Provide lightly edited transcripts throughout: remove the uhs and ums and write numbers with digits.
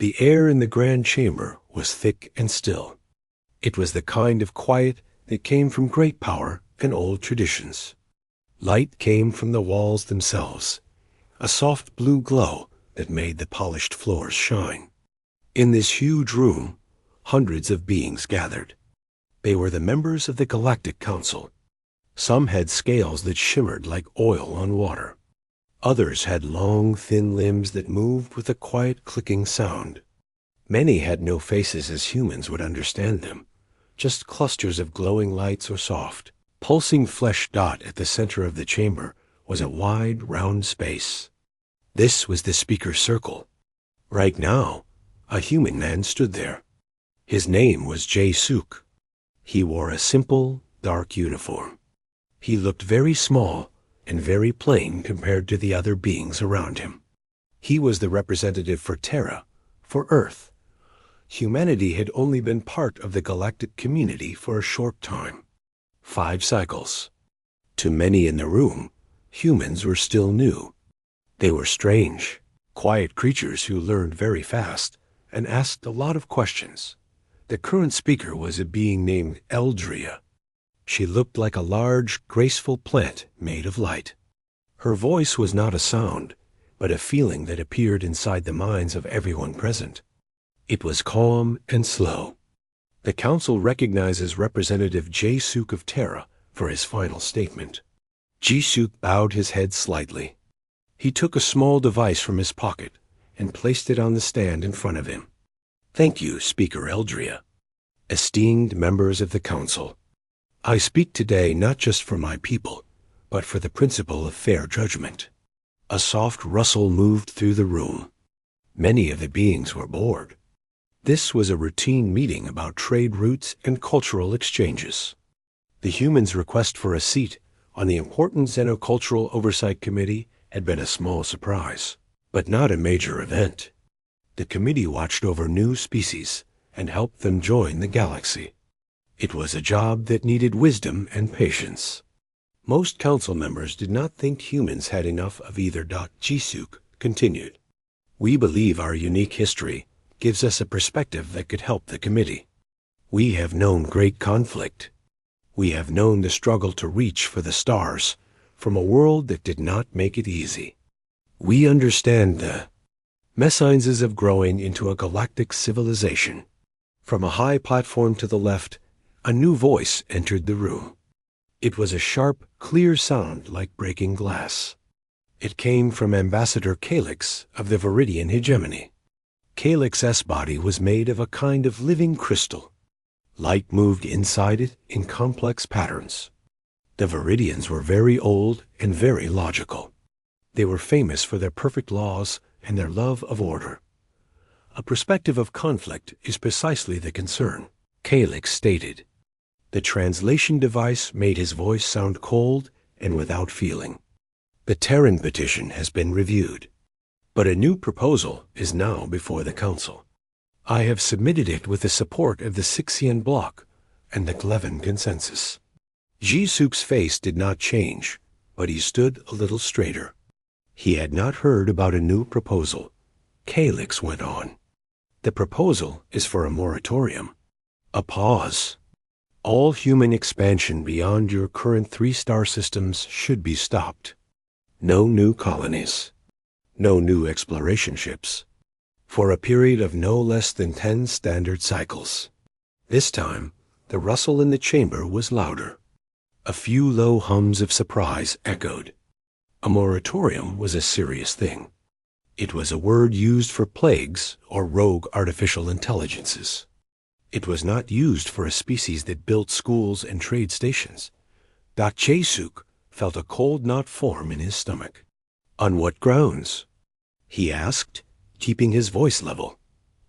The air in the grand chamber was thick and still. It was the kind of quiet that came from great power and old traditions. Light came from the walls themselves, a soft blue glow that made the polished floors shine. In this huge room, hundreds of beings gathered. They were the members of the Galactic Council. Some had scales that shimmered like oil on water. Others had long, thin limbs that moved with a quiet clicking sound. Many had no faces as humans would understand them, just clusters of glowing lights or soft, pulsing flesh. At the center of the chamber was a wide, round space. This was the speaker's circle. Right now, a human man stood there. His name was Suk. He wore a simple, dark uniform. He looked very small and very plain compared to the other beings around him. He was the representative for Terra, for Earth. Humanity had only been part of the galactic community for a short time. 5 cycles. To many in the room, humans were still new. They were strange, quiet creatures who learned very fast and asked a lot of questions. The current speaker was a being named Eldria. She looked like a large, graceful plant made of light. Her voice was not a sound, but a feeling that appeared inside the minds of everyone present. It was calm and slow. The council recognizes Representative Suk of Terra for his final statement. Suk bowed his head slightly. He took a small device from his pocket and placed it on the stand in front of him. Thank you, Speaker Eldria. Esteemed members of the council, I speak today not just for my people, but for the principle of fair judgment. A soft rustle moved through the room. Many of the beings were bored. This was a routine meeting about trade routes and cultural exchanges. The humans' request for a seat on the important Xenocultural Oversight Committee had been a small surprise, but not a major event. The committee watched over new species and helped them join the galaxy. It was a job that needed wisdom and patience. Most council members did not think humans had enough of either. Suk continued. We believe our unique history gives us a perspective that could help the committee. We have known great conflict. We have known the struggle to reach for the stars from a world that did not make it easy. We understand the mechanisms of growing into a galactic civilization. From a high platform to the left, a new voice entered the room. It was a sharp, clear sound like breaking glass. It came from Ambassador Calyx of the Viridian Hegemony. Calyx's body was made of a kind of living crystal. Light moved inside it in complex patterns. The Viridians were very old and very logical. They were famous for their perfect laws and their love of order. A perspective of conflict is precisely the concern, Calyx stated. The translation device made his voice sound cold and without feeling. The Terran petition has been reviewed, but a new proposal is now before the Council. I have submitted it with the support of the Sixian Bloc and the Glevan Consensus. Suk's face did not change, but he stood a little straighter. He had not heard about a new proposal. Calyx went on. The proposal is for a moratorium, a pause. All human expansion beyond your current 3-star systems should be stopped. No new colonies. No new exploration ships. For a period of no less than 10 standard cycles. This time, the rustle in the chamber was louder. A few low hums of surprise echoed. A moratorium was a serious thing. It was a word used for plagues or rogue artificial intelligences. It was not used for a species that built schools and trade stations. Suk felt a cold knot form in his stomach. On what grounds? He asked, keeping his voice level.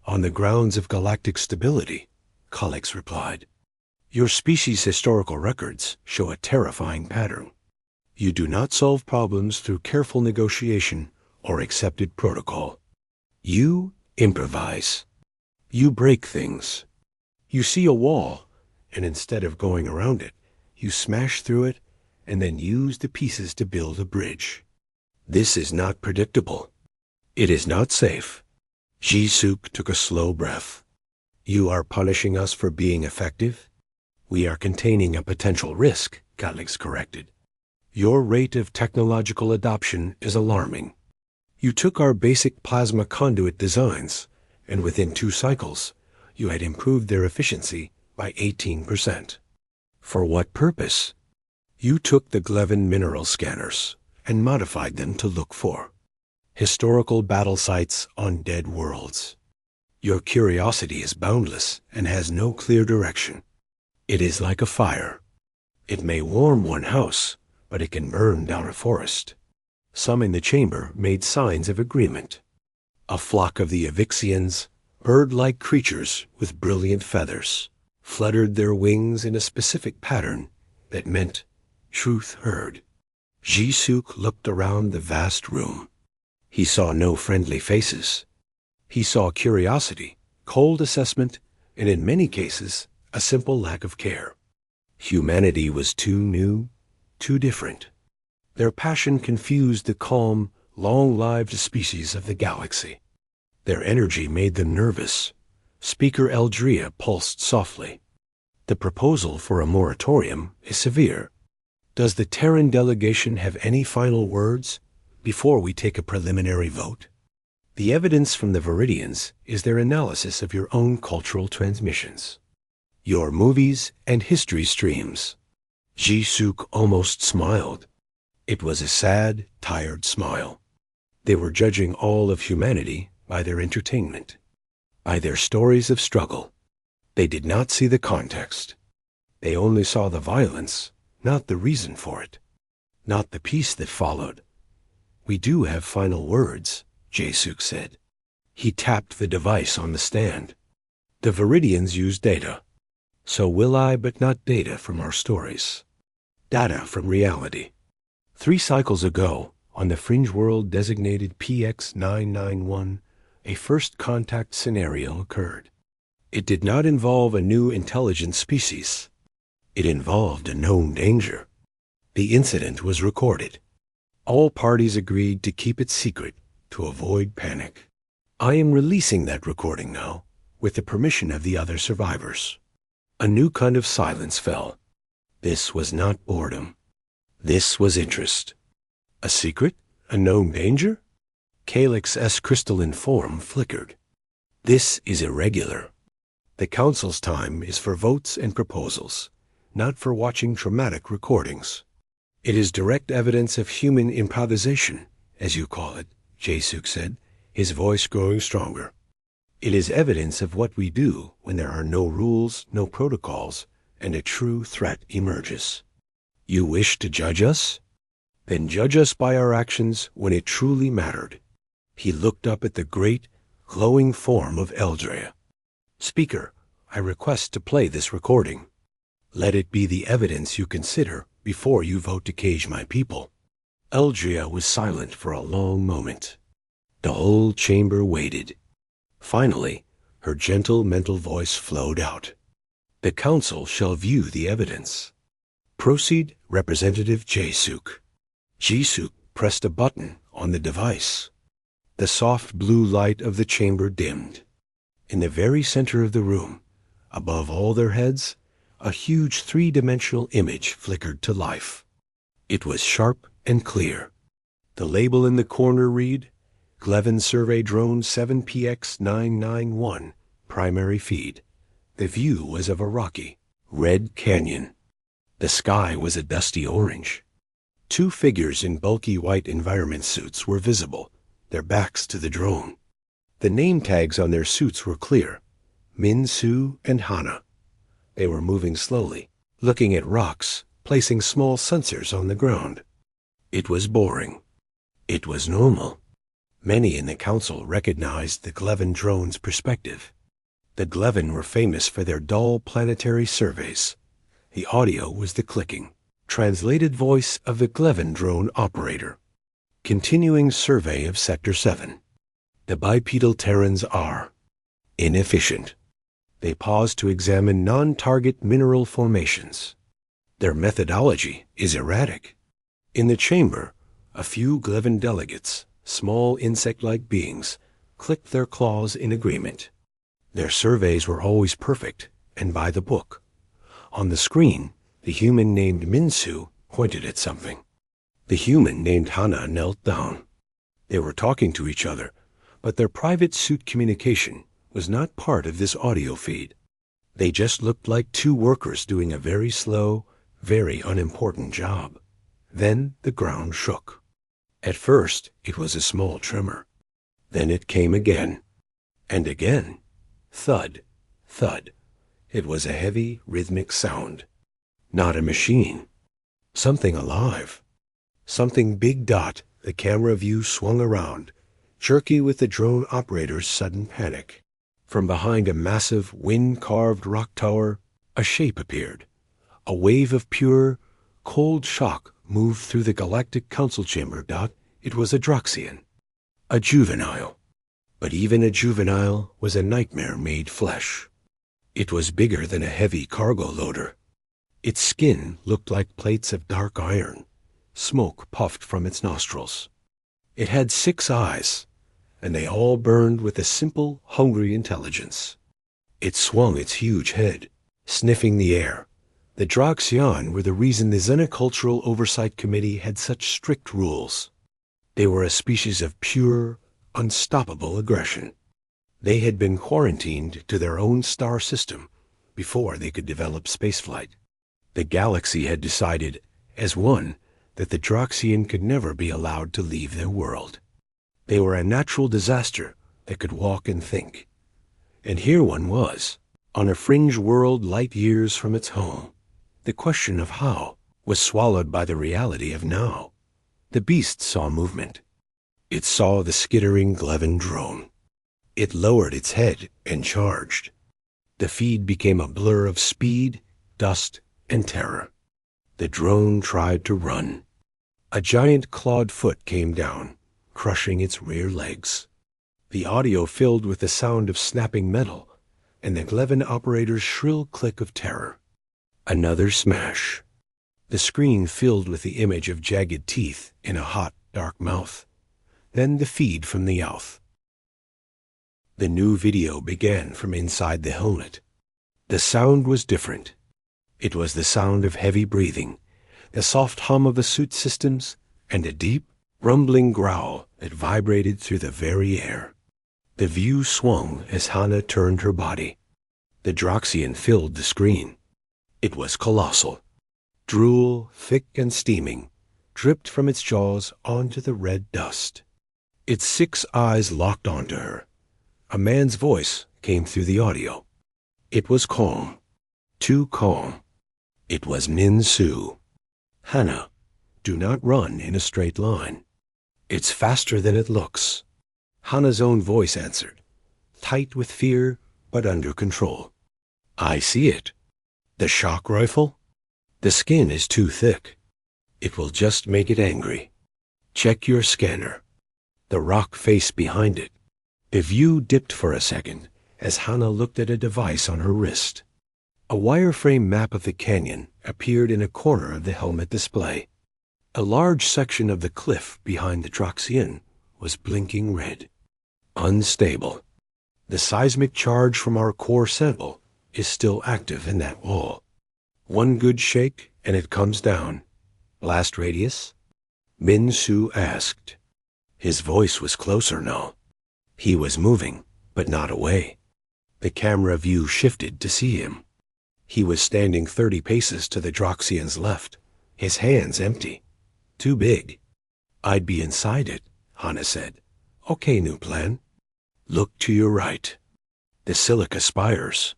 On the grounds of galactic stability, Calyx replied. Your species' historical records show a terrifying pattern. You do not solve problems through careful negotiation or accepted protocol. You improvise. You break things. You see a wall, and instead of going around it, you smash through it and then use the pieces to build a bridge. This is not predictable. It is not safe. Ji-Suk took a slow breath. You are punishing us for being effective? We are containing a potential risk, Calyx corrected. Your rate of technological adoption is alarming. You took our basic plasma conduit designs, and within 2 cycles, you had improved their efficiency by 18%. For what purpose? You took the Glevin mineral scanners and modified them to look for historical battle sites on dead worlds. Your curiosity is boundless and has no clear direction. It is like a fire. It may warm one house, but it can burn down a forest. Some in the chamber made signs of agreement. A flock of the Evixians, bird-like creatures with brilliant feathers, fluttered their wings in a specific pattern that meant truth heard. Ji-Suk looked around the vast room. He saw no friendly faces. He saw curiosity, cold assessment, and in many cases, a simple lack of care. Humanity was too new, too different. Their passion confused the calm, long-lived species of the galaxy. Their energy made them nervous. Speaker Eldria pulsed softly. The proposal for a moratorium is severe. Does the Terran delegation have any final words before we take a preliminary vote? The evidence from the Viridians is their analysis of your own cultural transmissions, your movies and history streams. Ji-Suk almost smiled. It was a sad, tired smile. They were judging all of humanity by their entertainment, by their stories of struggle. They did not see the context. They only saw the violence, not the reason for it, not the peace that followed. We do have final words, Ji-Suk said. He tapped the device on the stand. The Viridians use data. So will I, but not data from our stories. Data from reality. 3 cycles ago, on the fringe world designated PX991, a first contact scenario occurred. It did not involve a new intelligent species. It involved a known danger. The incident was recorded. All parties agreed to keep it secret to avoid panic. I am releasing that recording now, with the permission of the other survivors. A new kind of silence fell. This was not boredom. This was interest. A secret? A known danger? Calyx's crystalline form flickered. This is irregular. The Council's time is for votes and proposals, not for watching traumatic recordings. It is direct evidence of human improvisation, as you call it, Ji-Suk said, his voice growing stronger. It is evidence of what we do when there are no rules, no protocols, and a true threat emerges. You wish to judge us? Then judge us by our actions when it truly mattered. He looked up at the great, glowing form of Eldria. Speaker, I request to play this recording. Let it be the evidence you consider before you vote to cage my people. Eldria was silent for a long moment. The whole chamber waited. Finally, her gentle mental voice flowed out. The Council shall view the evidence. Proceed, Representative Ji-Suk. Ji-Suk pressed a button on the device. The soft blue light of the chamber dimmed. In the very center of the room, above all their heads, a huge 3-dimensional image flickered to life. It was sharp and clear. The label in the corner read, Glevin Survey Drone 7PX991, primary feed. The view was of a rocky, red canyon. The sky was a dusty orange. 2 figures in bulky white environment suits were visible, their backs to the drone. The name tags on their suits were clear, Min Su and Hana. They were moving slowly, looking at rocks, placing small sensors on the ground. It was boring. It was normal. Many in the Council recognized the Glevin drone's perspective. The Glevin were famous for their dull planetary surveys. The audio was the clicking, translated voice of the Glevin drone operator. Continuing survey of Sector 7. The bipedal Terrans are inefficient. They pause to examine non-target mineral formations. Their methodology is erratic. In the chamber, a few Glevin delegates, small insect-like beings, clicked their claws in agreement. Their surveys were always perfect and by the book. On the screen, the human named Minsu pointed at something. The human named Hana knelt down. They were talking to each other, but their private suit communication was not part of this audio feed. They just looked like two workers doing a very slow, very unimportant job. Then the ground shook. At first, it was a small tremor. Then it came again. And again. Thud, thud. It was a heavy, rhythmic sound. Not a machine. Something alive. Something big dot. The camera view swung around, jerky with the drone operator's sudden panic. From behind a massive, wind-carved rock tower, a shape appeared. A wave of pure, cold shock moved through the galactic council chamber. It was a Droxian. A juvenile. But even a juvenile was a nightmare made flesh. It was bigger than a heavy cargo loader. Its skin looked like plates of dark iron. Smoke puffed from its nostrils. It had 6 eyes, and they all burned with a simple, hungry intelligence. It swung its huge head, sniffing the air. The Droxian were the reason the Xenocultural Oversight Committee had such strict rules. They were a species of pure, unstoppable aggression. They had been quarantined to their own star system before they could develop spaceflight. The galaxy had decided, as one, that the Droxian could never be allowed to leave their world. They were a natural disaster that could walk and think. And here one was, on a fringe world light years from its home. The question of how was swallowed by the reality of now. The beast saw movement. It saw the skittering Glevan drone. It lowered its head and charged. The feed became a blur of speed, dust, and terror. The drone tried to run. A giant clawed foot came down, crushing its rear legs. The audio filled with the sound of snapping metal and the Glevan operator's shrill click of terror. Another smash. The screen filled with the image of jagged teeth in a hot, dark mouth. Then the feed from the mouth. The new video began from inside the helmet. The sound was different. It was the sound of heavy breathing, the soft hum of the suit systems, and a deep, rumbling growl that vibrated through the very air. The view swung as Hana turned her body. The Droxian filled the screen. It was colossal. Drool, thick and steaming, dripped from its jaws onto the red dust. Its 6 eyes locked onto her. A man's voice came through the audio. It was calm. Too calm. It was Minsu. Hana, do not run in a straight line. It's faster than it looks. Hana's own voice answered, tight with fear, but under control. I see it. The shock rifle? The skin is too thick. It will just make it angry. Check your scanner. The rock face behind it. The view dipped for a second as Hana looked at a device on her wrist. A wireframe map of the canyon appeared in a corner of the helmet display. A large section of the cliff behind the Droxian was blinking red. Unstable. The seismic charge from our core sample is still active in that wall. One good shake and it comes down. Blast radius? Minsu asked. His voice was closer now. He was moving, but not away. The camera view shifted to see him. He was standing 30 paces to the Droxian's left, his hands empty. Too big. I'd be inside it, Hana said. Okay, new plan. Look to your right. The silica spires.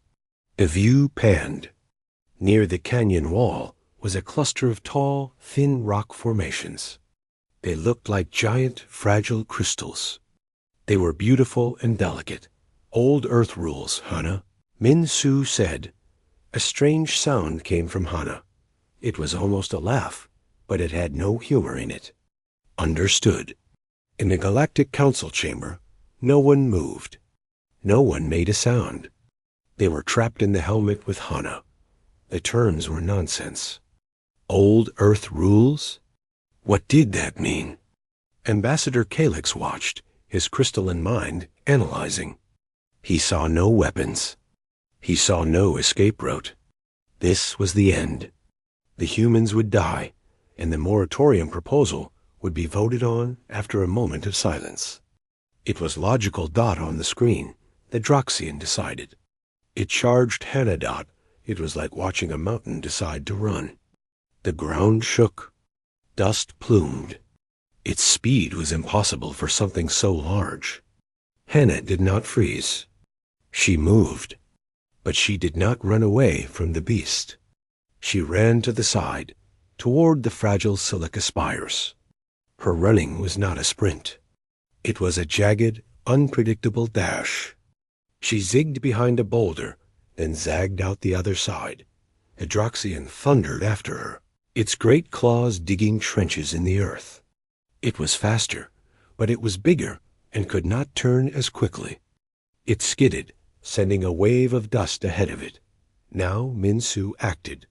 The view panned. Near the canyon wall was a cluster of tall, thin rock formations. They looked like giant, fragile crystals. They were beautiful and delicate. Old Earth rules, Hana, Minsu said. A strange sound came from Hana. It was almost a laugh, but it had no humor in it. Understood. In the Galactic Council chamber, no one moved. No one made a sound. They were trapped in the helmet with Hana. The terms were nonsense. Old Earth rules? What did that mean? Ambassador Calyx watched, his crystalline mind analyzing. He saw no weapons. He saw no escape route. This was the end. The humans would die, and the moratorium proposal would be voted on after a moment of silence. It was logical dot on the screen, the Droxian decided. It charged Hannah dot. It was like watching a mountain decide to run. The ground shook. Dust plumed. Its speed was impossible for something so large. Hannah did not freeze. She moved, but she did not run away from the beast. She ran to the side, toward the fragile silica spires. Her running was not a sprint. It was a jagged, unpredictable dash. She zigged behind a boulder, then zagged out the other side. A Droxian thundered after her, its great claws digging trenches in the earth. It was faster, but it was bigger and could not turn as quickly. It skidded, sending a wave of dust ahead of it. Now Min-Su acted.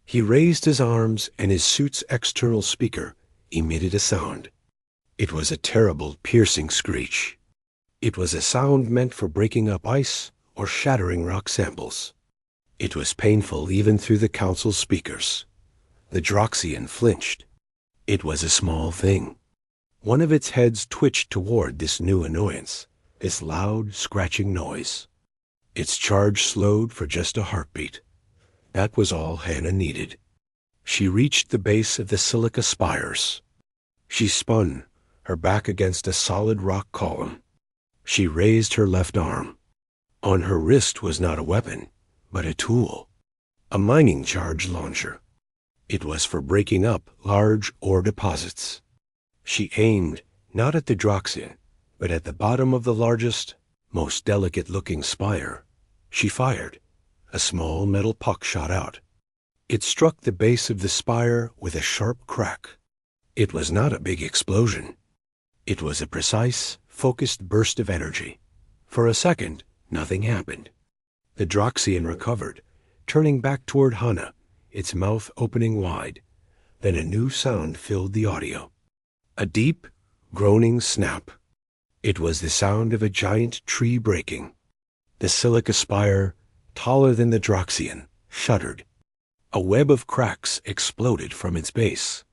He raised his arms, and his suit's external speaker emitted a sound. It was a terrible, piercing screech. It was a sound meant for breaking up ice or shattering rock samples. It was painful even through the council's speakers. The Droxian flinched. It was a small thing. One of its heads twitched toward this new annoyance, this loud, scratching noise. Its charge slowed for just a heartbeat. That was all Hannah needed. She reached the base of the silica spires. She spun, her back against a solid rock column. She raised her left arm. On her wrist was not a weapon, but a tool. A mining charge launcher. It was for breaking up large ore deposits. She aimed, not at the Droxian, but at the bottom of the largest, most delicate-looking spire. She fired. A small metal puck shot out. It struck the base of the spire with a sharp crack. It was not a big explosion. It was a precise, focused burst of energy. For a second, nothing happened. The Droxian recovered, turning back toward Hannah, its mouth opening wide. Then a new sound filled the audio. A deep, groaning snap. It was the sound of a giant tree breaking. The silica spire, taller than the Droxian, shuddered. A web of cracks exploded from its base.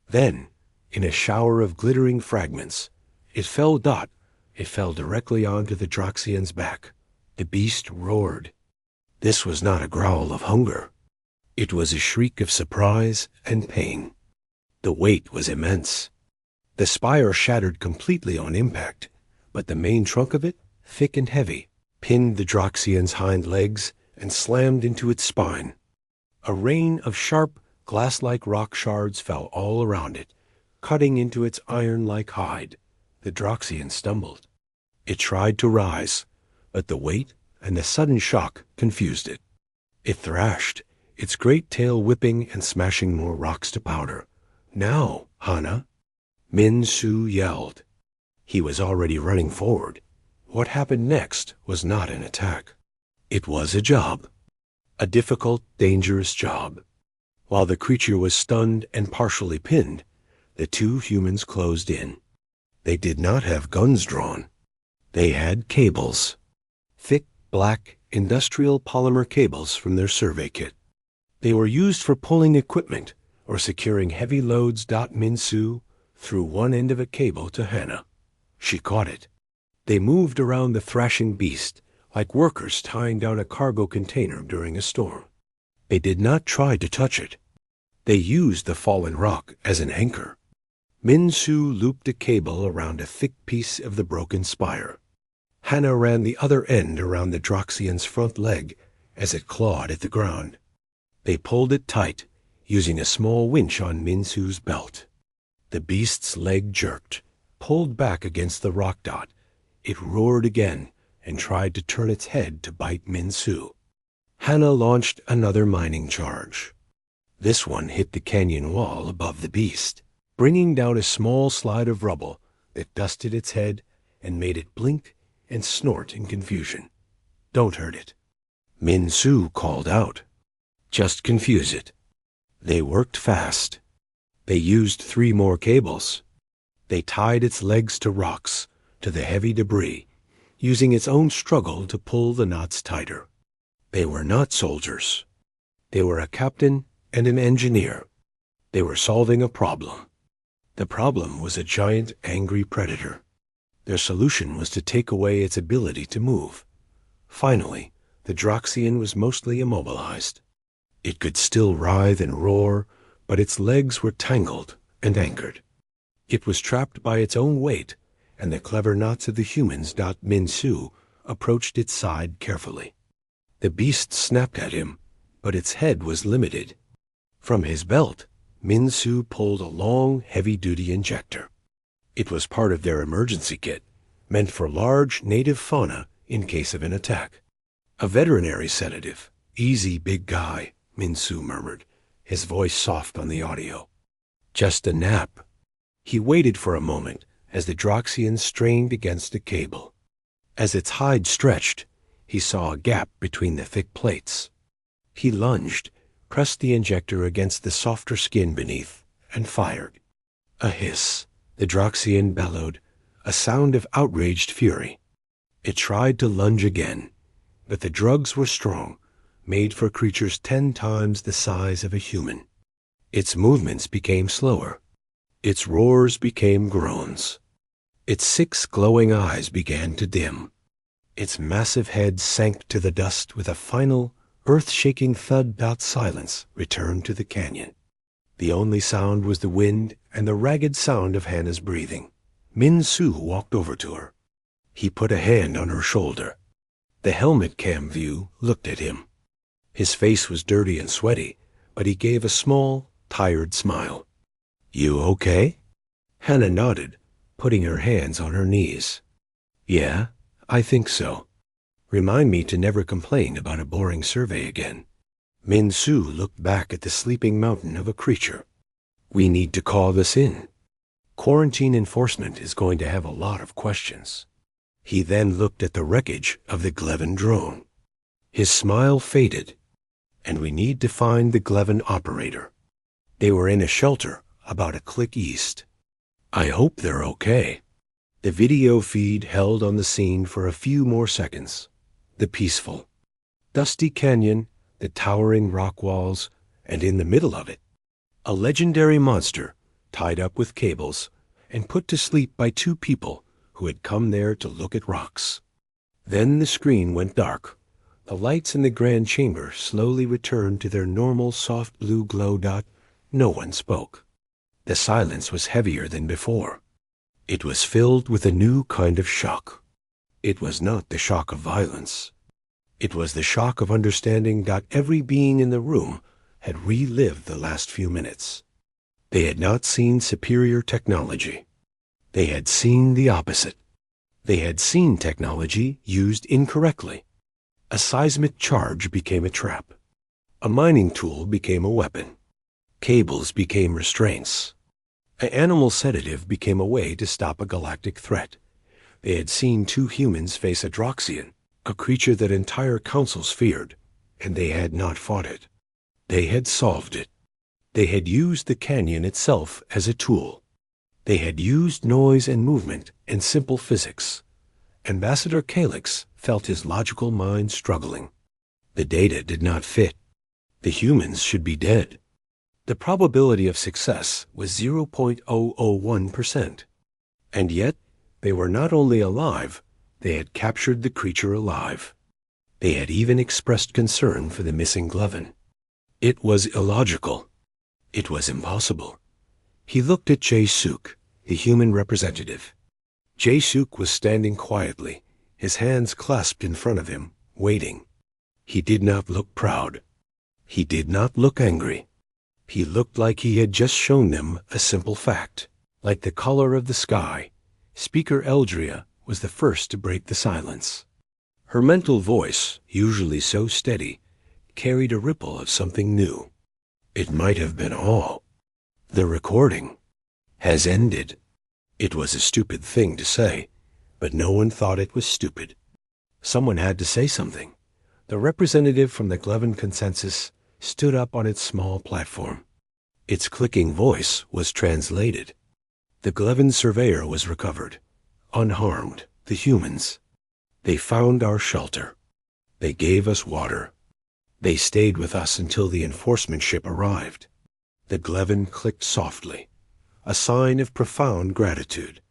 Then, in a shower of glittering fragments, it fell directly onto the Droxian's back. The beast roared. This was not a growl of hunger. It was a shriek of surprise and pain. The weight was immense. The spire shattered completely on impact, but the main trunk of it, thick and heavy, pinned the Droxian's hind legs and slammed into its spine. A rain of sharp, glass-like rock shards fell all around it, cutting into its iron-like hide. The Droxian stumbled. It tried to rise, but the weight and the sudden shock confused it. It thrashed, its great tail whipping and smashing more rocks to powder. "Now, Hannah!" Min-Su yelled. He was already running forward. What happened next was not an attack. It was a job. A difficult, dangerous job. While the creature was stunned and partially pinned, the two humans closed in. They did not have guns drawn. They had cables. Thick, black, industrial polymer cables from their survey kit. They were used for pulling equipment or securing heavy loads. Min-Su threw one end of a cable to Hannah. She caught it. They moved around the thrashing beast like workers tying down a cargo container during a storm. They did not try to touch it. They used the fallen rock as an anchor. Min-Su looped a cable around a thick piece of the broken spire. Hannah ran the other end around the Droxian's front leg as it clawed at the ground. They pulled it tight, using a small winch on Min-Su's belt. The beast's leg jerked, pulled back against the rock dot. It roared again and tried to turn its head to bite Min-Su. Hannah launched another mining charge. This one hit the canyon wall above the beast, bringing down a small slide of rubble that dusted its head and made it blink and snort in confusion. "Don't hurt it," Min-Su called out. "Just confuse it." They worked fast. They used 3 more cables. They tied its legs to rocks, to the heavy debris, using its own struggle to pull the knots tighter. They were not soldiers. They were a captain and an engineer. They were solving a problem. The problem was a giant, angry predator. Their solution was to take away its ability to move. Finally, the Droxian was mostly immobilized. It could still writhe and roar, but its legs were tangled and anchored. It was trapped by its own weight, and the clever knots of the humans. Min-Su approached its side carefully. The beast snapped at him, but its head was limited. From his belt, Min-Su pulled a long, heavy-duty injector. It was part of their emergency kit, meant for large native fauna in case of an attack. A veterinary sedative. Easy, big guy, Min-Su murmured, his voice soft on the audio. Just a nap. He waited for a moment as the Droxian strained against a cable. As its hide stretched, he saw a gap between the thick plates. He lunged, pressed the injector against the softer skin beneath, and fired. A hiss. The Droxian bellowed, a sound of outraged fury. It tried to lunge again, but the drugs were strong, made for creatures 10 times the size of a human. Its movements became slower. Its roars became groans. Its 6 glowing eyes began to dim. Its massive head sank to the dust with a final, earth-shaking thud. Silence returned to the canyon. The only sound was the wind and the ragged sound of Hannah's breathing. Min-Su walked over to her. He put a hand on her shoulder. The helmet cam view looked at him. His face was dirty and sweaty, but he gave a small, tired smile. "You okay?" Hannah nodded, putting her hands on her knees. "Yeah, I think so. Remind me to never complain about a boring survey again." Min-Su looked back at the sleeping mountain of a creature. "We need to call this in. Quarantine enforcement is going to have a lot of questions." He then looked at the wreckage of the Glevan drone. His smile faded. "And we need to find the Glevan operator. They were in a shelter about a click east. I hope they're okay." The video feed held on the scene for a few more seconds. The peaceful, dusty canyon, the towering rock walls, and in the middle of it, a legendary monster tied up with cables and put to sleep by 2 people who had come there to look at rocks. Then the screen went dark. The lights in the grand chamber slowly returned to their normal soft blue glow. No one spoke. The silence was heavier than before. It was filled with a new kind of shock. It was not the shock of violence. It was the shock of understanding that every being in the room had relived the last few minutes. They had not seen superior technology. They had seen the opposite. They had seen technology used incorrectly. A seismic charge became a trap. A mining tool became a weapon. Cables became restraints. An animal sedative became a way to stop a galactic threat. They had seen 2 humans face a Droxian, a creature that entire councils feared, and they had not fought it. They had solved it. They had used the canyon itself as a tool. They had used noise and movement and simple physics. Ambassador Calyx felt his logical mind struggling. The data did not fit. The humans should be dead. The probability of success was 0.001%. And yet, they were not only alive, they had captured the creature alive. They had even expressed concern for the missing Glevan. It was illogical. It was impossible. He looked at Jae-Suk, the human representative. Jae-Suk was standing quietly, his hands clasped in front of him, waiting. He did not look proud. He did not look angry. He looked like he had just shown them a simple fact. Like the color of the sky, Speaker Eldria was the first to break the silence. Her mental voice, usually so steady, carried a ripple of something new. It might have been all. The recording has ended. It was a stupid thing to say, but no one thought it was stupid. Someone had to say something. The representative from the Glevan consensus stood up on its small platform. Its clicking voice was translated. The Glevan surveyor was recovered. unharmed, the humans. They found our shelter. They gave us water. They stayed with us until the enforcement ship arrived. The Glevan clicked softly, a sign of profound gratitude.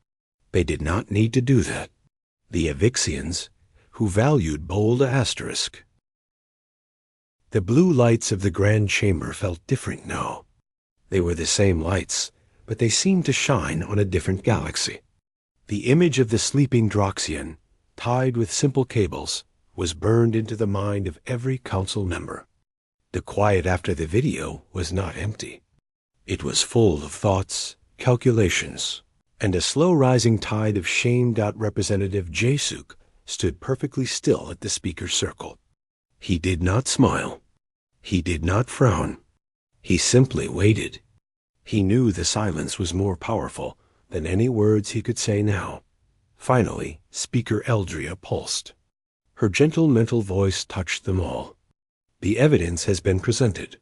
They did not need to do that. The Evixians, who valued bold asterisk. The blue lights of the grand chamber felt different now. They were the same lights, but they seemed to shine on a different galaxy. The image of the sleeping Droxian, tied with simple cables, was burned into the mind of every council member. The quiet after the video was not empty. It was full of thoughts, calculations, and a slow-rising tide of shamed out Representative Jasuk stood perfectly still at the speaker's circle. He did not smile. He did not frown. He simply waited. He knew the silence was more powerful than any words he could say now. Finally, Speaker Eldria pulsed. Her gentle mental voice touched them all. The evidence has been presented.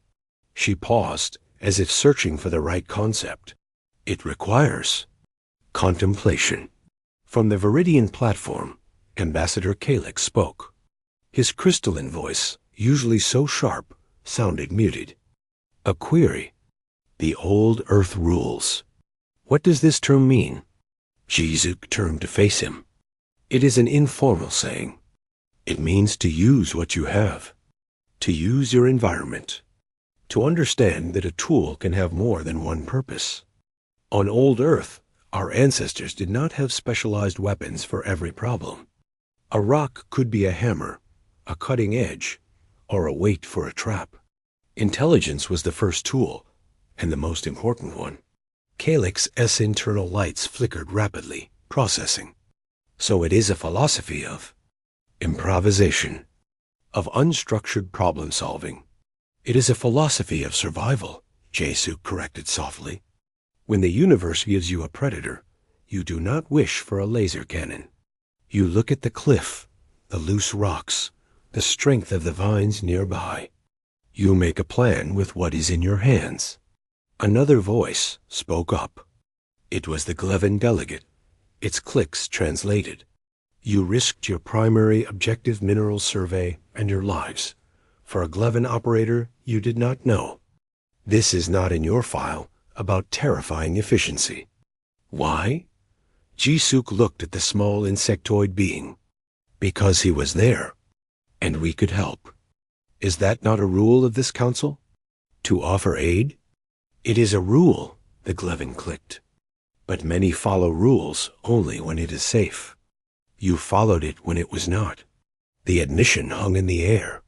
She paused, as if searching for the right concept. It requires contemplation. From the Viridian platform, Ambassador Calix spoke. His crystalline voice, usually so sharp, sounded muted. A query. The old Earth rules. What does this term mean? Jasuk turned to face him. It is an informal saying. It means to use what you have, to use your environment, to understand that a tool can have more than one purpose. On old Earth, our ancestors did not have specialized weapons for every problem. A rock could be a hammer, a cutting edge, or a weight for a trap. Intelligence was the first tool, and the most important one. Calix's internal lights flickered rapidly, processing. So it is a philosophy of improvisation, of unstructured problem-solving. It is a philosophy of survival, Jasuk corrected softly. When the universe gives you a predator, you do not wish for a laser cannon. You look at the cliff, the loose rocks, the strength of the vines nearby. You make a plan with what is in your hands. Another voice spoke up. It was the Glevan delegate. Its clicks translated. You risked your primary objective mineral survey and your lives. For a Glevan operator you did not know. This is not in your file about terrifying efficiency. Why? Jasuk looked at the small insectoid being. Because he was there, and we could help. Is that not a rule of this council? To offer aid? It is a rule, the Glevan clicked. But many follow rules only when it is safe. You followed it when it was not. The admission hung in the air.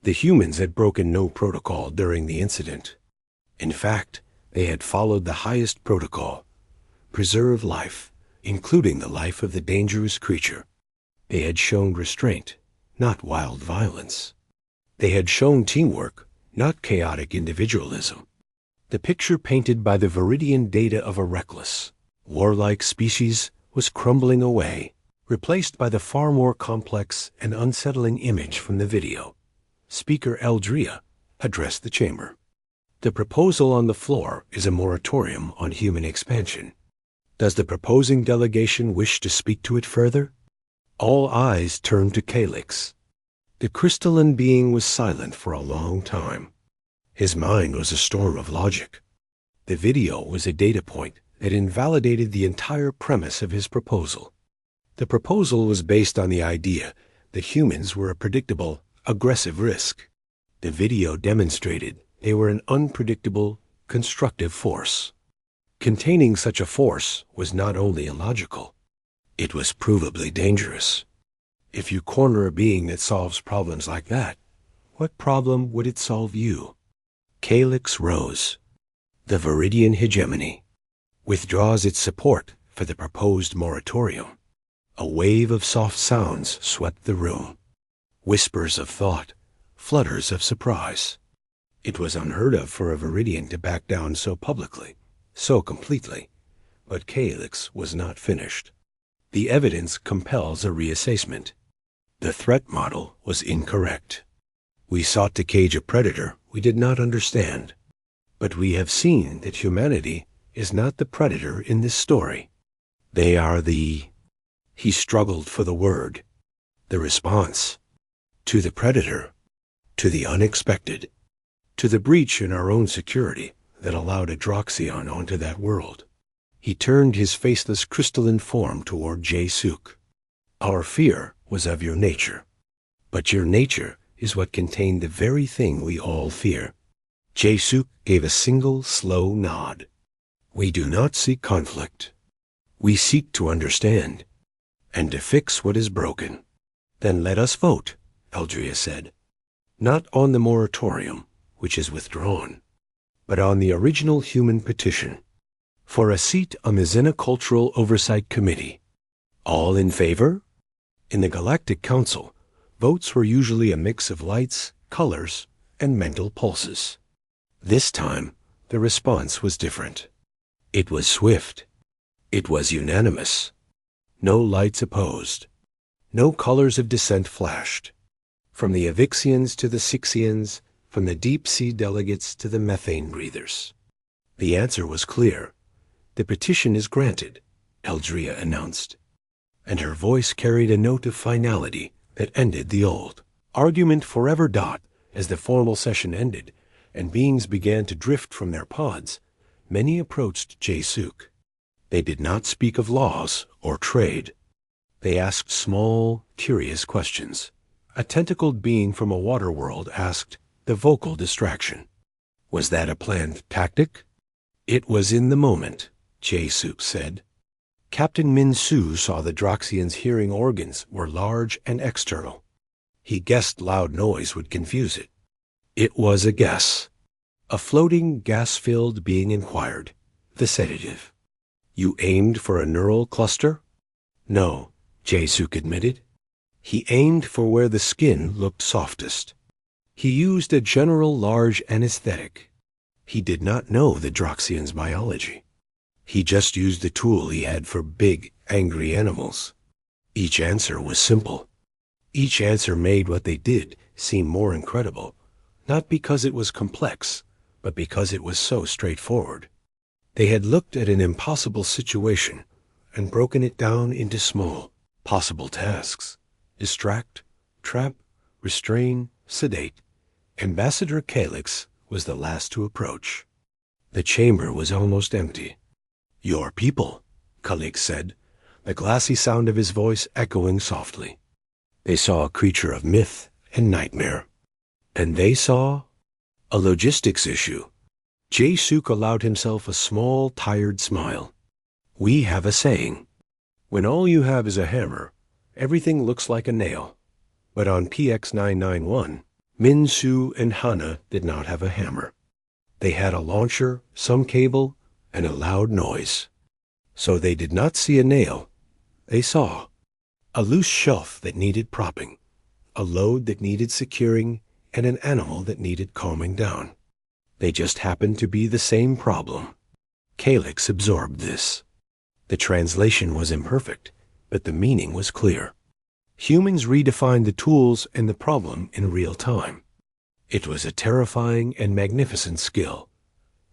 The humans had broken no protocol during the incident. In fact, they had followed the highest protocol. Preserve life, including the life of the dangerous creature. They had shown restraint, not wild violence. They had shown teamwork, not chaotic individualism. The picture painted by the Viridian data of a reckless, warlike species was crumbling away, replaced by the far more complex and unsettling image from the video. Speaker Eldria addressed the chamber. The proposal on the floor is a moratorium on human expansion. Does the proposing delegation wish to speak to it further? All eyes turned to Calix. The crystalline being was silent for a long time. His mind was a storm of logic. The video was a data point that invalidated the entire premise of his proposal. The proposal was based on the idea that humans were a predictable, aggressive risk. The video demonstrated they were an unpredictable, constructive force. Containing such a force was not only illogical, it was provably dangerous. If you corner a being that solves problems like that, what problem would it solve you? Calix rose. The Viridian hegemony withdraws its support for the proposed moratorium. A wave of soft sounds swept the room. Whispers of thought, flutters of surprise. It was unheard of for a Viridian to back down so publicly, so completely. But Calix was not finished. The evidence compels a reassessment. The threat model was incorrect. We sought to cage a predator we did not understand. But we have seen that humanity is not the predator in this story. They are the He struggled for the word, the response, to the predator, to the unexpected, to the breach in our own security that allowed a Droxion onto that world. He turned his faceless crystalline form toward Jae-Suk. Our fear was of your nature, but your nature is what contained the very thing we all fear. Jae-Suk gave a single slow nod. We do not seek conflict. We seek to understand, and to fix what is broken. Then let us vote, Eldria said. Not on the moratorium, which is withdrawn, but on the original human petition, for a seat on the Xenocultural Oversight Committee. All in favor? In the Galactic Council, votes were usually a mix of lights, colors, and mental pulses. This time, the response was different. It was swift. It was unanimous. No lights opposed. No colors of dissent flashed. From the Evixians to the Sixians, from the deep-sea delegates to the methane breathers. The answer was clear. The petition is granted, Eldria announced. And her voice carried a note of finality that ended the old argument forever. As the formal session ended, and beings began to drift from their pods, many approached Jae-Suk. They did not speak of laws or trade. They asked small, curious questions. A tentacled being from a water world asked the vocal distraction. Was that a planned tactic? It was in the moment, Jae-Suk said. Captain Min-Su saw the Droxian's hearing organs were large and external. He guessed loud noise would confuse it. It was a guess. A floating, gas-filled being inquired, the sedative. You aimed for a neural cluster? No, Jae-Suk admitted. He aimed for where the skin looked softest. He used a general large anesthetic. He did not know the Droxian's biology. He just used the tool he had for big, angry animals. Each answer was simple. Each answer made what they did seem more incredible, not because it was complex, but because it was so straightforward. They had looked at an impossible situation and broken it down into small, possible tasks. Distract, trap, restrain, sedate. Ambassador Calyx was the last to approach. The chamber was almost empty. Your people, Calyx said, the glassy sound of his voice echoing softly. They saw a creature of myth and nightmare. And they saw a logistics issue. Jae-Suk allowed himself a small, tired smile. We have a saying. When all you have is a hammer, everything looks like a nail. But on PX-991, Min-Su and Hana did not have a hammer. They had a launcher, some cable, and a loud noise. So they did not see a nail. They saw a loose shelf that needed propping, a load that needed securing, and an animal that needed calming down. They just happened to be the same problem. Calyx absorbed this. The translation was imperfect, but the meaning was clear. Humans redefined the tools and the problem in real time. It was a terrifying and magnificent skill.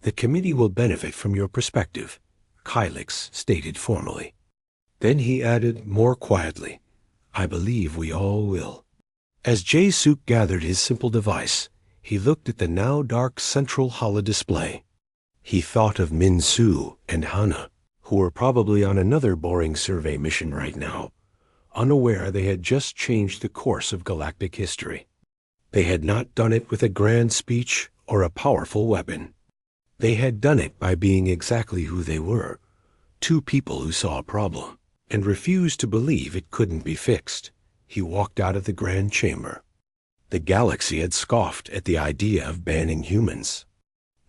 The committee will benefit from your perspective, Calyx stated formally. Then he added more quietly, I believe we all will. As Jae-Suk gathered his simple device, he looked at the now dark central holodisplay. He thought of Min-Su and Hana, who were probably on another boring survey mission right now, unaware they had just changed the course of galactic history. They had not done it with a grand speech or a powerful weapon. They had done it by being exactly who they were, two people who saw a problem and refused to believe it couldn't be fixed. He walked out of the grand chamber. The galaxy had scoffed at the idea of banning humans.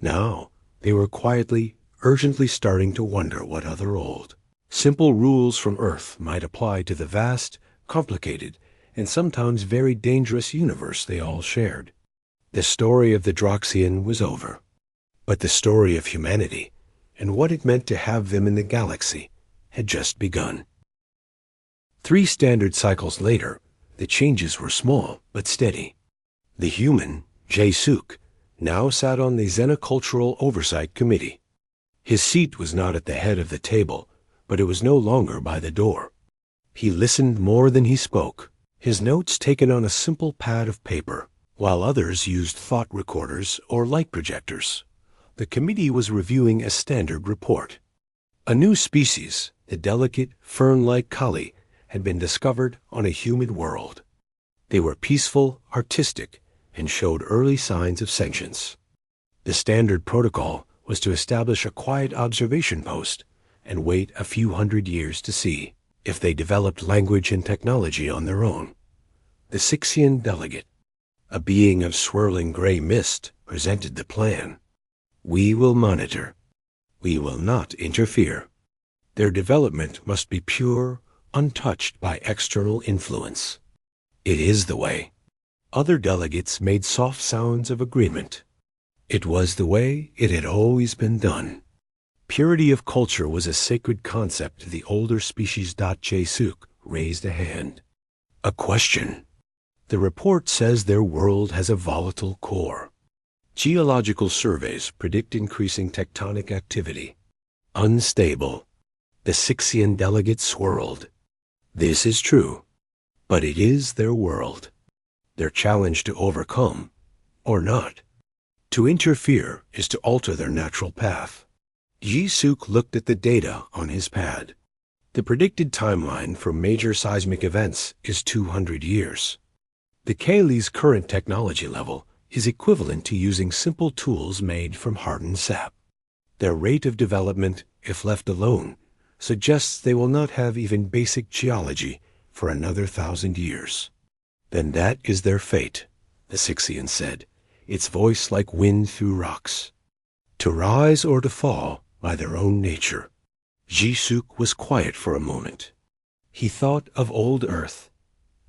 Now, they were quietly, urgently starting to wonder what other old, simple rules from Earth might apply to the vast, complicated, and sometimes very dangerous universe they all shared. The story of the Droxian was over. But the story of humanity, and what it meant to have them in the galaxy, had just begun. 3 standard cycles later, the changes were small but steady. The human, Jae-Suk, now sat on the Xenocultural Oversight Committee. His seat was not at the head of the table, but it was no longer by the door. He listened more than he spoke, his notes taken on a simple pad of paper, while others used thought recorders or light projectors. The committee was reviewing a standard report. A new species, the delicate, fern-like collie, had been discovered on a humid world. They were peaceful, artistic, and showed early signs of sentience. The standard protocol was to establish a quiet observation post and wait a few hundred years to see if they developed language and technology on their own. The Sixian delegate, a being of swirling gray mist, presented the plan. We will monitor. We will not interfere. Their development must be pure, untouched by external influence. It is the way. Other delegates made soft sounds of agreement. It was the way it had always been done. Purity of culture was a sacred concept to the older species. Jae-suk raised a hand. A question. The report says their world has a volatile core. Geological surveys predict increasing tectonic activity. Unstable. The Sixian delegate swirled. This is true, but it is their world. Their challenge to overcome, or not. To interfere is to alter their natural path. Jae-suk looked at the data on his pad. The predicted timeline for major seismic events is 200 years. The Kaylee's current technology level is equivalent to using simple tools made from hardened sap. Their rate of development, if left alone, suggests they will not have even basic geology for another 1,000 years. Then that is their fate, the Sixian said, its voice like wind through rocks. To rise or to fall by their own nature. Jae-suk was quiet for a moment. He thought of old Earth,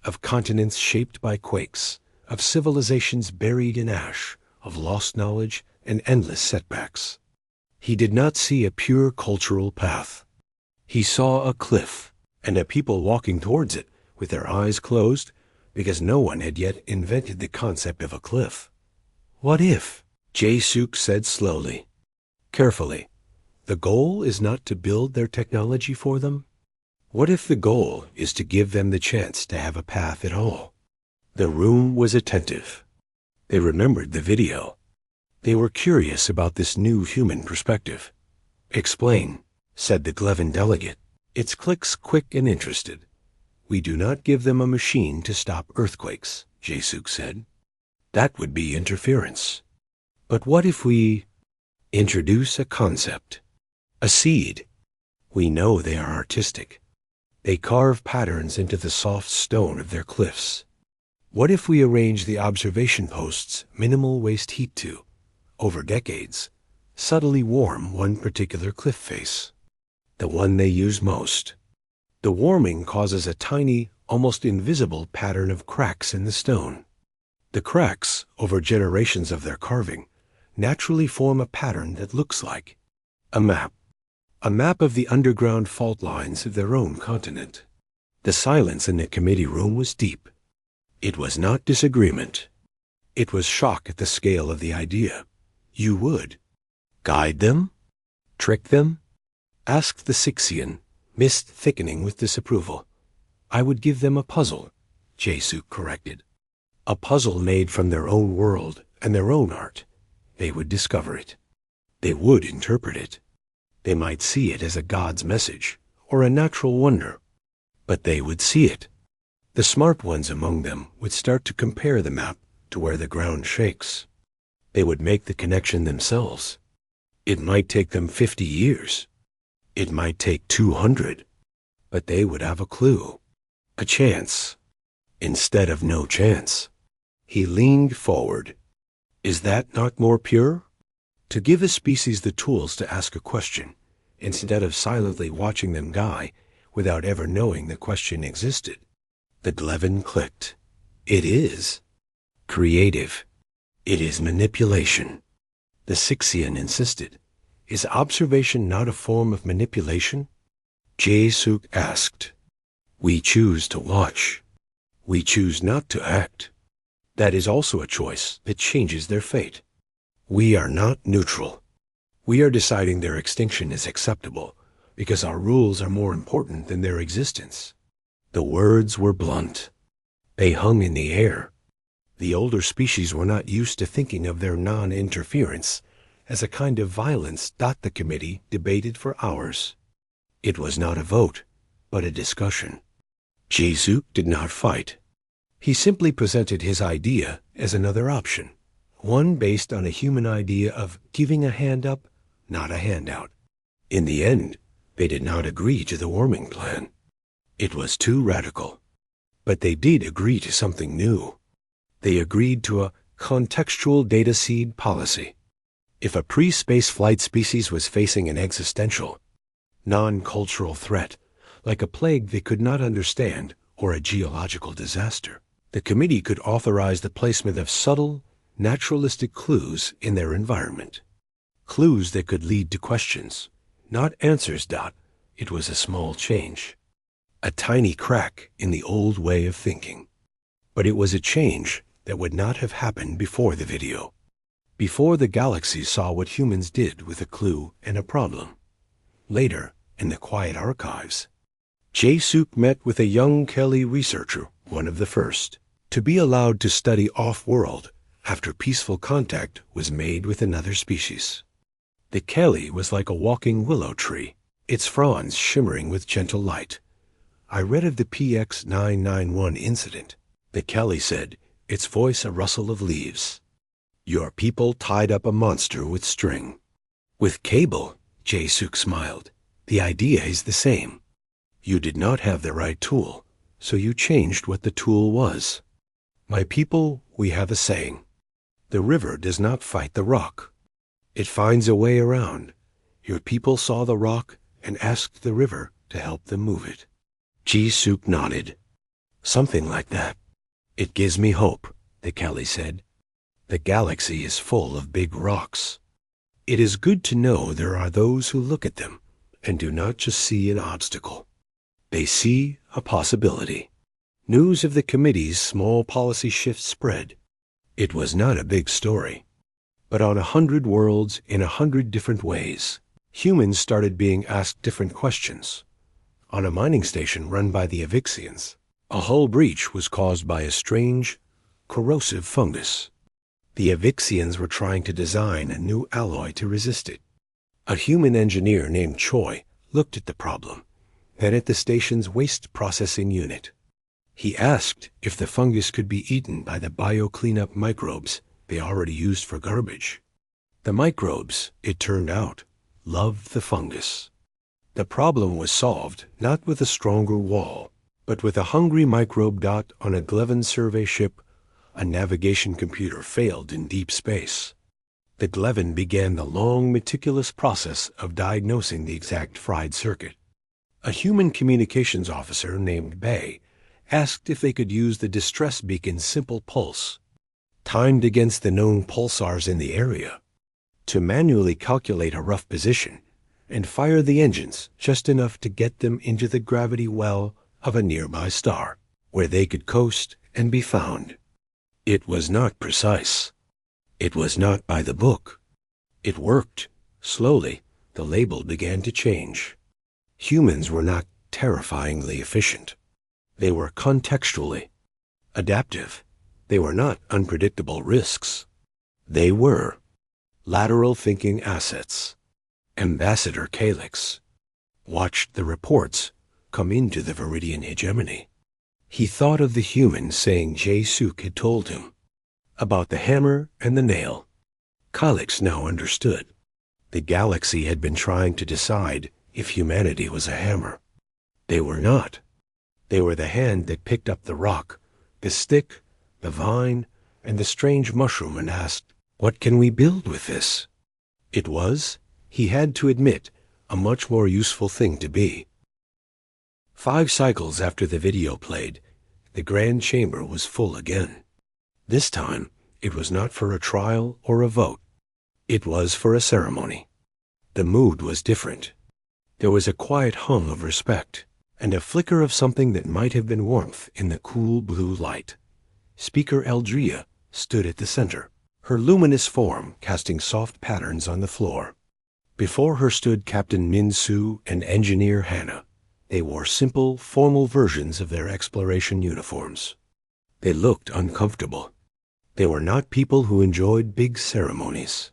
of continents shaped by quakes, of civilizations buried in ash, of lost knowledge and endless setbacks. He did not see a pure cultural path. He saw a cliff and a people walking towards it with their eyes closed because no one had yet invented the concept of a cliff. What if? Jae-suk said slowly, carefully. The goal is not to build their technology for them. What if the goal is to give them the chance to have a path at all? The room was attentive. They remembered the video. They were curious about this new human perspective. Explain, said the Glevan delegate, its clicks quick and interested. We do not give them a machine to stop earthquakes, Jae-suk said. That would be interference. But what if we introduce a concept? A seed. We know they are artistic. They carve patterns into the soft stone of their cliffs. What if we arrange the observation posts minimal waste heat to, over decades, subtly warm one particular cliff face, the one they use most? The warming causes a tiny, almost invisible pattern of cracks in the stone. The cracks, over generations of their carving, naturally form a pattern that looks like a map. A map of the underground fault lines of their own continent. The silence in the committee room was deep. It was not disagreement. It was shock at the scale of the idea. You would guide them? Trick them? Asked the Sixian, mist thickening with disapproval. I would give them a puzzle, Jae-suk corrected. A puzzle made from their own world and their own art. They would discover it. They would interpret it. They might see it as a god's message or a natural wonder, but they would see it. The smart ones among them would start to compare the map to where the ground shakes. They would make the connection themselves. It might take them 50 years. It might take 200, but they would have a clue, a chance, instead of no chance. He leaned forward. Is that not more pure? To give a species the tools to ask a question, instead of silently watching them die without ever knowing the question existed. The Glevan clicked. It is creative. It is manipulation. The Sixian insisted. Is observation not a form of manipulation? Jae-suk asked. We choose to watch. We choose not to act. That is also a choice that changes their fate. We are not neutral. We are deciding their extinction is acceptable because our rules are more important than their existence. The words were blunt. They hung in the air. The older species were not used to thinking of their non-interference as a kind of violence. The committee debated for hours. It was not a vote, but a discussion. Jae-suk did not fight. He simply presented his idea as another option, one based on a human idea of giving a hand up, not a handout. In the end, they did not agree to the warming plan. It was too radical. But they did agree to something new. They agreed to a contextual data seed policy. If a pre-space flight species was facing an existential, non-cultural threat, like a plague they could not understand or a geological disaster, the committee could authorize the placement of subtle, naturalistic clues in their environment. Clues that could lead to questions, not answers. It was a small change. A tiny crack in the old way of thinking. But it was a change that would not have happened before the video. Before the galaxy saw what humans did with a clue and a problem. Later, in the quiet archives, Jae-suk met with a young Kelly researcher, one of the first, to be allowed to study off-world after peaceful contact was made with another species. The Kelly was like a walking willow tree, its fronds shimmering with gentle light. I read of the PX-991 incident. The Kelly said, its voice a rustle of leaves. Your people tied up a monster with string. With cable, Jae-suk smiled. The idea is the same. You did not have the right tool, so you changed what the tool was. My people, we have a saying. The river does not fight the rock. It finds a way around. Your people saw the rock and asked the river to help them move it. Jae-suk nodded. Something like that. It gives me hope, the Kelly said. The galaxy is full of big rocks. It is good to know there are those who look at them and do not just see an obstacle. They see a possibility. News of the committee's small policy shift spread. It was not a big story. But on 100 worlds in 100 different ways, humans started being asked different questions. On a mining station run by the Evixians, a hull breach was caused by a strange, corrosive fungus. The Evixians were trying to design a new alloy to resist it. A human engineer named Choi looked at the problem, then at the station's waste processing unit. He asked if the fungus could be eaten by the bio-cleanup microbes they already used for garbage. The microbes, it turned out, loved the fungus. The problem was solved not with a stronger wall, but with a hungry microbe. On a Glevan survey ship, a navigation computer failed in deep space. The Glevan began the long, meticulous process of diagnosing the exact fried circuit. A human communications officer named Bay asked if they could use the distress beacon's simple pulse, timed against the known pulsars in the area, to manually calculate a rough position and fire the engines just enough to get them into the gravity well of a nearby star, where they could coast and be found. It was not precise. It was not by the book. It worked. Slowly, the label began to change. Humans were not terrifyingly efficient. They were contextually adaptive. They were not unpredictable risks. They were lateral thinking assets. Ambassador Calyx watched the reports come into the Viridian hegemony. He thought of the human saying Jae-suk had told him about the hammer and the nail. Calyx now understood. The galaxy had been trying to decide if humanity was a hammer. They were not. They were the hand that picked up the rock, the stick, the vine, and the strange mushroom and asked, "What can we build with this?" It was, he had to admit, a much more useful thing to be. 5 cycles after the video played, the grand chamber was full again. This time, it was not for a trial or a vote. It was for a ceremony. The mood was different. There was a quiet hum of respect, and a flicker of something that might have been warmth in the cool blue light. Speaker Eldria stood at the center, her luminous form casting soft patterns on the floor. Before her stood Captain Min-soo and Engineer Hannah. They wore simple, formal versions of their exploration uniforms. They looked uncomfortable. They were not people who enjoyed big ceremonies.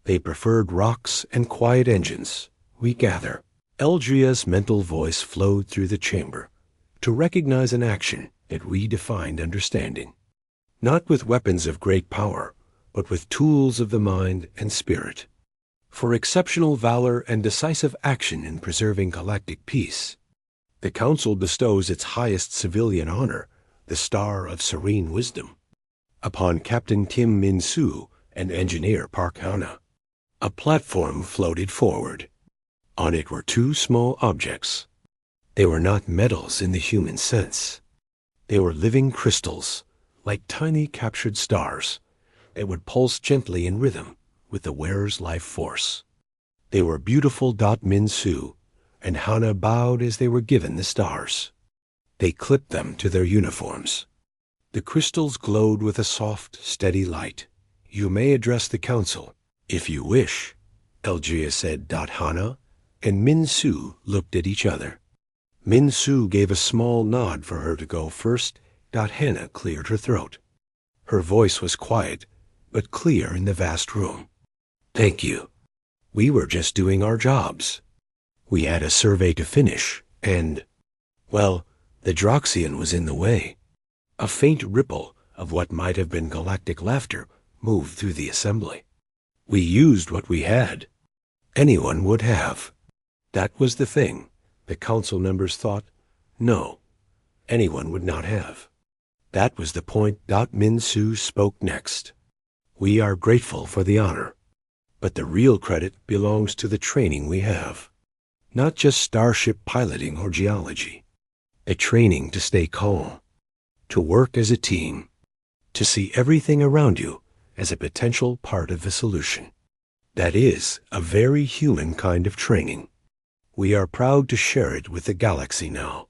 They preferred rocks and quiet engines, we gather. Eldria's mental voice flowed through the chamber to recognize an action that redefined understanding. Not with weapons of great power, but with tools of the mind and spirit. For exceptional valor and decisive action in preserving galactic peace, the Council bestows its highest civilian honor, the Star of Serene Wisdom, upon Captain Kim Min-soo and Engineer Park Hana. A platform floated forward. On it were two small objects. They were not metals in the human sense. They were living crystals, like tiny captured stars, that would pulse gently in rhythm with the wearer's life force. They were beautiful. Min-soo and Hana bowed as they were given the stars. They clipped them to their uniforms. The crystals glowed with a soft, steady light. You may address the Council, if you wish, Eldria said. Hana and Min-soo looked at each other. Min-soo gave a small nod for her to go first. Hana cleared her throat. Her voice was quiet, but clear in the vast room. Thank you. We were just doing our jobs. We had a survey to finish, and, well, the Droxian was in the way. A faint ripple of what might have been galactic laughter moved through the assembly. We used what we had. Anyone would have. That was the thing. The Council members thought, no, anyone would not have. That was the point. Min-soo spoke next. We are grateful for the honor, but the real credit belongs to the training we have. Not just starship piloting or geology. A training to stay calm, to work as a team, to see everything around you as a potential part of the solution. That is a very human kind of training. We are proud to share it with the galaxy now.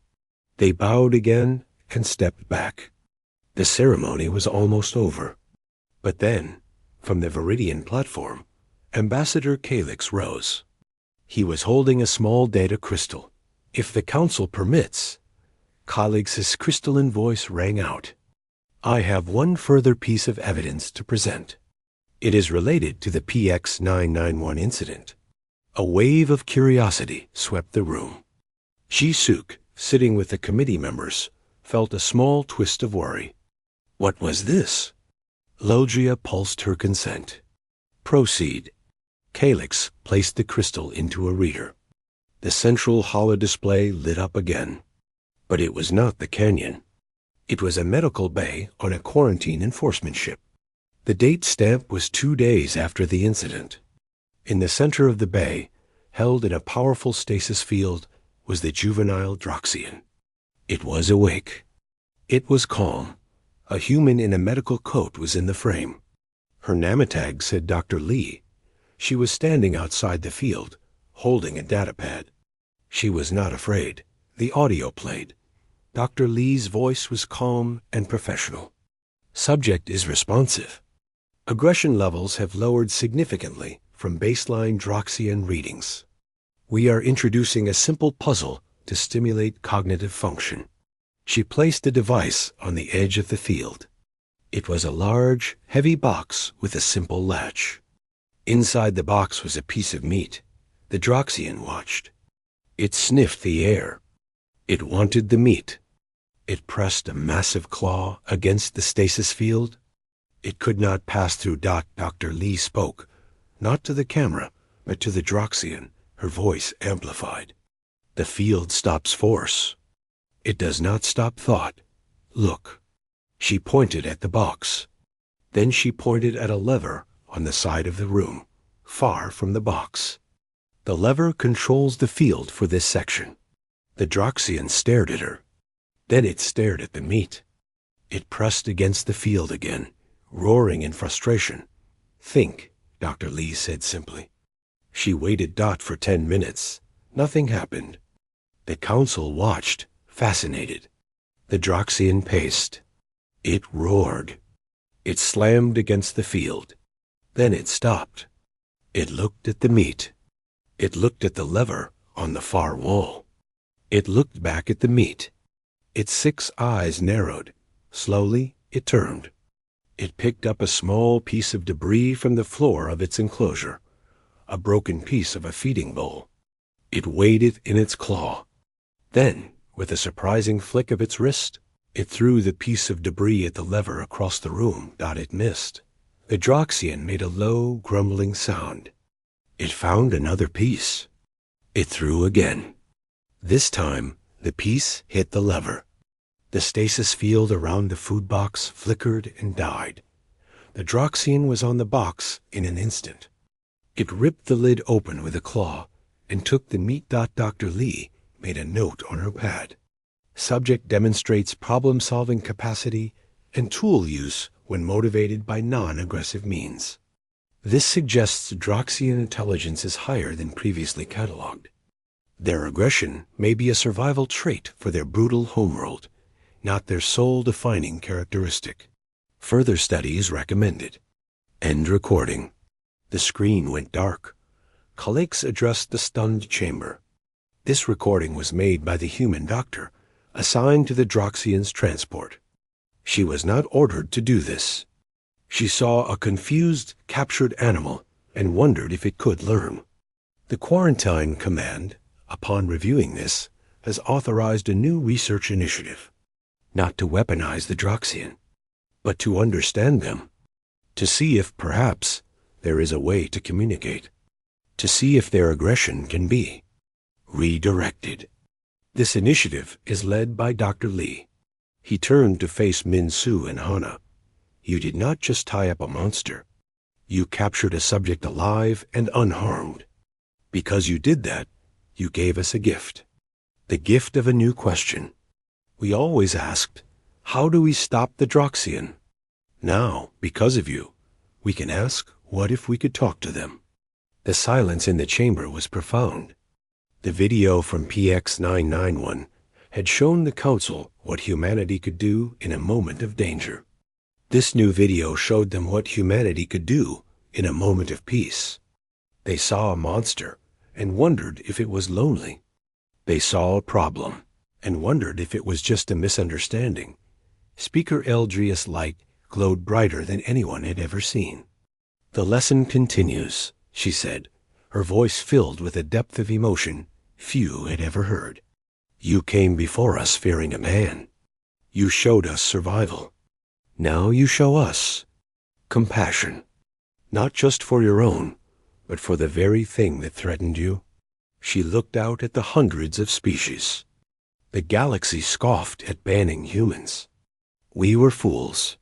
They bowed again and stepped back. The ceremony was almost over. But then, from the Viridian platform, Ambassador Calyx rose. He was holding a small data crystal. If the Council permits, Calyx's crystalline voice rang out. I have one further piece of evidence to present. It is related to the PX-991 incident. A wave of curiosity swept the room. Ji-suk, sitting with the committee members, felt a small twist of worry. What was this? Eldria pulsed her consent. Proceed. Calyx placed the crystal into a reader. The central holodisplay lit up again. But it was not the canyon. It was a medical bay on a quarantine enforcement ship. The date stamp was 2 days after the incident. In the center of the bay, held in a powerful stasis field, was the juvenile Droxian. It was awake. It was calm. A human in a medical coat was in the frame. Her namatag said Dr. Lee. She was standing outside the field, holding a datapad. She was not afraid. The audio played. Dr. Lee's voice was calm and professional. Subject is responsive. Aggression levels have lowered significantly from baseline Droxian readings. We are introducing a simple puzzle to stimulate cognitive function. She placed the device on the edge of the field. It was a large, heavy box with a simple latch. Inside the box was a piece of meat. The Droxian watched. It sniffed the air. It wanted the meat. It pressed a massive claw against the stasis field. It could not pass through. Dr. Lee spoke, not to the camera, but to the Droxian, her voice amplified. The field stops force. It does not stop thought. Look. She pointed at the box. Then she pointed at a lever on the side of the room, far from the box. The lever controls the field for this section. The Droxian stared at her. Then it stared at the meat. It pressed against the field again, roaring in frustration. Think, Dr. Lee said simply. She waited. For 10 minutes. Nothing happened. The Council watched, fascinated. The Droxian paced. It roared. It slammed against the field. Then it stopped. It looked at the meat. It looked at the lever on the far wall. It looked back at the meat. Its 6 eyes narrowed. Slowly, it turned. It picked up a small piece of debris from the floor of its enclosure, a broken piece of a feeding bowl. It weighed it in its claw. Then, with a surprising flick of its wrist, it threw the piece of debris at the lever across the room. It missed. The Droxian made a low, grumbling sound. It found another piece. It threw again. This time, the piece hit the lever. The stasis field around the food box flickered and died. The Droxian was on the box in an instant. It ripped the lid open with a claw and took the meat. Dr. Lee made a note on her pad. Subject demonstrates problem-solving capacity and tool use when motivated by non-aggressive means. This suggests Droxian intelligence is higher than previously cataloged. Their aggression may be a survival trait for their brutal homeworld, not their soul-defining characteristic. Further studies recommended. End recording. The screen went dark. Kalix addressed the stunned chamber. This recording was made by the human doctor, assigned to the Droxian's transport. She was not ordered to do this. She saw a confused, captured animal and wondered if it could learn. The Quarantine Command, upon reviewing this, has authorized a new research initiative. Not to weaponize the Droxian, but to understand them. To see if, perhaps, there is a way to communicate. To see if their aggression can be redirected. This initiative is led by Dr. Lee. He turned to face Min-Su and Hana. You did not just tie up a monster. You captured a subject alive and unharmed. Because you did that, you gave us a gift. The gift of a new question. We always asked, how do we stop the Droxian? Now, because of you, we can ask, what if we could talk to them? The silence in the chamber was profound. The video from PX-991 had shown the Council what humanity could do in a moment of danger. This new video showed them what humanity could do in a moment of peace. They saw a monster and wondered if it was lonely. They saw a problem and wondered if it was just a misunderstanding. Speaker Eldria's light glowed brighter than anyone had ever seen. The lesson continues, she said, her voice filled with a depth of emotion few had ever heard. You came before us fearing a man. You showed us survival. Now you show us compassion, not just for your own, but for the very thing that threatened you. She looked out at the hundreds of species. The galaxy scoffed at banning humans. We were fools.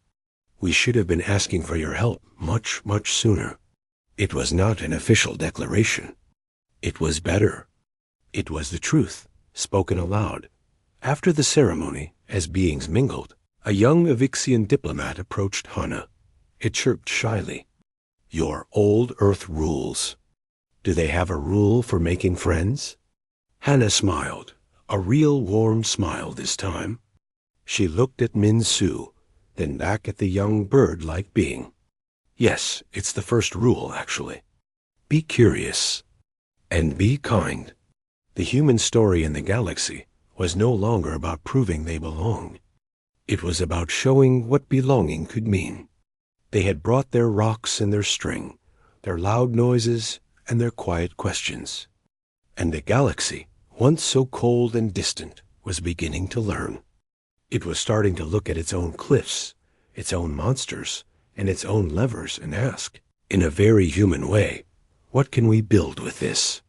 We should have been asking for your help much, much sooner. It was not an official declaration. It was better. It was the truth, spoken aloud. After the ceremony, as beings mingled, a young Avixian diplomat approached Hana. It chirped shyly. Your old Earth rules. Do they have a rule for making friends? Hana smiled, a real warm smile this time. She looked at Min-Su, then back at the young bird-like being. Yes, it's the first rule, actually. Be curious. And be kind. The human story in the galaxy was no longer about proving they belonged. It was about showing what belonging could mean. They had brought their rocks and their string, their loud noises and their quiet questions. And the galaxy, once so cold and distant, was beginning to learn. It was starting to look at its own cliffs, its own monsters, and its own levers and ask, in a very human way, what can we build with this?